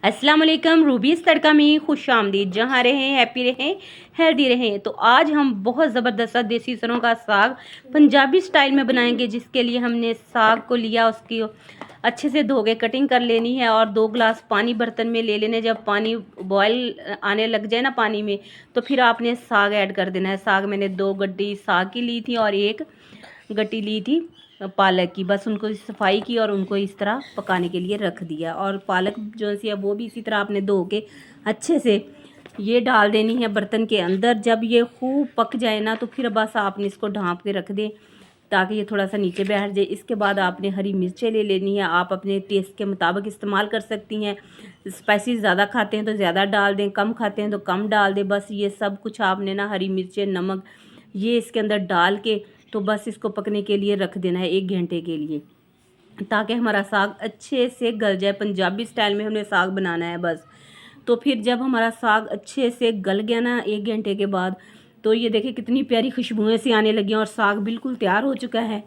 अस्सलाम वालेकुम। रूबीज़ तड़का में खुश आमदीद। जहाँ रहें हैप्पी रहें, हेल्दी रहें। तो आज हम बहुत ज़बरदस्त सा देसी सरों का साग पंजाबी स्टाइल में बनाएंगे। जिसके लिए हमने साग को लिया, उसकी अच्छे से धो के कटिंग कर लेनी है और 2 गिलास पानी बर्तन में ले लेने। जब पानी बॉयल आने लग जाए ना पानी में, तो फिर आपने साग ऐड कर देना है। साग मैंने 2 गड्डी साग की ली थी और 1 गट्टी ली थी पालक की। बस उनको सफाई की और उनको इस तरह पकाने के लिए रख दिया। और पालक जो सी है वो भी इसी तरह आपने धो के अच्छे से ये डाल देनी है बर्तन के अंदर। जब ये खूब पक जाए ना, तो फिर बस आपने इसको ढाँप के रख दें ताकि ये थोड़ा सा नीचे बैठ जाए। इसके बाद आपने हरी मिर्चें ले लेनी है। आप अपने टेस्ट के मुताबिक इस्तेमाल कर सकती हैं। स्पाइसी ज़्यादा खाते हैं तो ज़्यादा डाल दें, कम खाते हैं तो कम डाल दें। बस ये सब कुछ आपने ना, हरी मिर्चें, नमक, ये इसके अंदर डाल के तो बस इसको पकने के लिए रख देना है 1 घंटे के लिए, ताकि हमारा साग अच्छे से गल जाए। पंजाबी स्टाइल में हमने साग बनाना है बस। तो फिर जब हमारा साग अच्छे से गल गया ना 1 घंटे के बाद, तो ये देखिए कितनी प्यारी खुशबुएं सी आने लगी और साग बिल्कुल तैयार हो चुका है।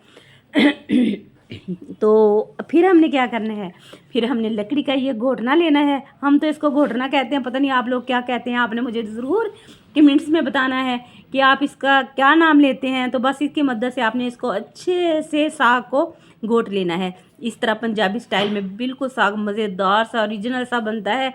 तो फिर हमने क्या करना है, फिर हमने लकड़ी का ये घोटना लेना है। हम तो इसको घोटना कहते हैं, पता नहीं आप लोग क्या कहते हैं। आपने मुझे ज़रूर कमेंट्स में बताना है कि आप इसका क्या नाम लेते हैं। तो बस इसकी मदद से आपने इसको अच्छे से साग को घोट लेना है। इस तरह पंजाबी स्टाइल में बिल्कुल साग मज़ेदार सा ओरिजिनल सा बनता है।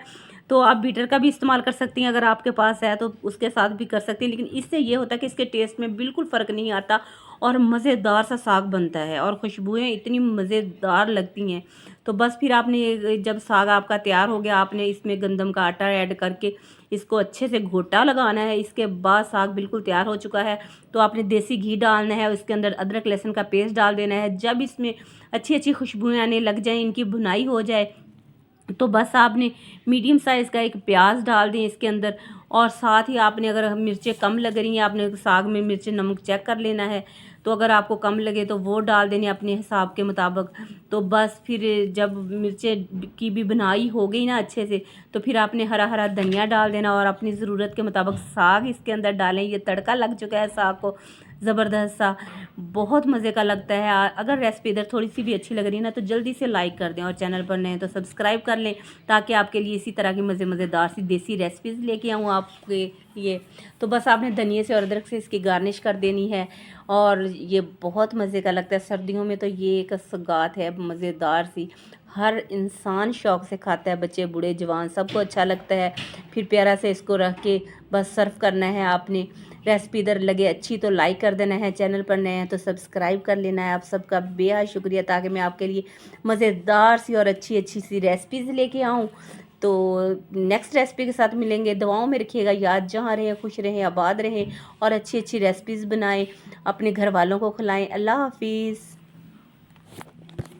तो आप बीटर का भी इस्तेमाल कर सकती हैं, अगर आपके पास है तो उसके साथ भी कर सकती हैं। लेकिन इससे ये होता है कि इसके टेस्ट में बिल्कुल फ़र्क नहीं आता और मज़ेदार सा साग बनता है और खुशबुएं इतनी मज़ेदार लगती हैं। तो बस फिर आपने जब साग आपका तैयार हो गया, आपने इसमें गंदम का आटा ऐड करके इसको अच्छे से घोटा लगाना है। इसके बाद साग बिल्कुल तैयार हो चुका है। तो आपने देसी घी डालना है, उसके अंदर अदरक लहसुन का पेस्ट डाल देना है। जब इसमें अच्छी अच्छी खुशबुएं आने लग जाएँ, इनकी भुनाई हो जाए, तो बस आपने मीडियम साइज़ का 1 प्याज डाल दें इसके अंदर। और साथ ही आपने, अगर मिर्चें कम लग रही हैं, आपने साग में मिर्च नमक चेक कर लेना है। तो अगर आपको कम लगे तो वो डाल देनी अपने हिसाब के मुताबिक। तो बस फिर जब मिर्चें की भी भुनाई हो गई ना अच्छे से, तो फिर आपने हरा हरा धनिया डाल देना और अपनी ज़रूरत के मुताबिक साग इसके अंदर डालें। ये तड़का लग चुका है साग को ज़बरदस्त सा, बहुत मज़े का लगता है। अगर रेसिपी इधर थोड़ी सी भी अच्छी लग रही है ना, तो जल्दी से लाइक कर दें और चैनल पर नए हैं तो सब्सक्राइब कर लें, ताकि आपके लिए इसी तरह की मज़ेदार सी देसी रेसिपीज़ लेके आऊँ आपके लिए। तो बस आपने धनिए से और अदरक से इसकी गार्निश कर देनी है और ये बहुत मज़े का लगता है। सर्दियों में तो ये एक सौगात है मज़ेदार सी, हर इंसान शौक़ से खाता है, बच्चे बूढ़े जवान सबको अच्छा लगता है। फिर प्यारा से इसको रख के बस सर्व करना है आपने। रेसिपी इधर लगे अच्छी तो लाइक कर देना है, चैनल पर नए हैं तो सब्सक्राइब कर लेना है। आप सबका बेहद शुक्रिया, ताकि मैं आपके लिए मज़ेदार सी और अच्छी अच्छी सी रेसिपीज़ लेके आऊँ। तो नेक्स्ट रेसिपी के साथ मिलेंगे। दुआओं में रखिएगा याद। जहाँ रहें खुश रहें, आबाद रहें और अच्छी अच्छी रेसिपीज़ बनाएं, अपने घर वालों को खिलाएं। अल्लाह हाफिज़।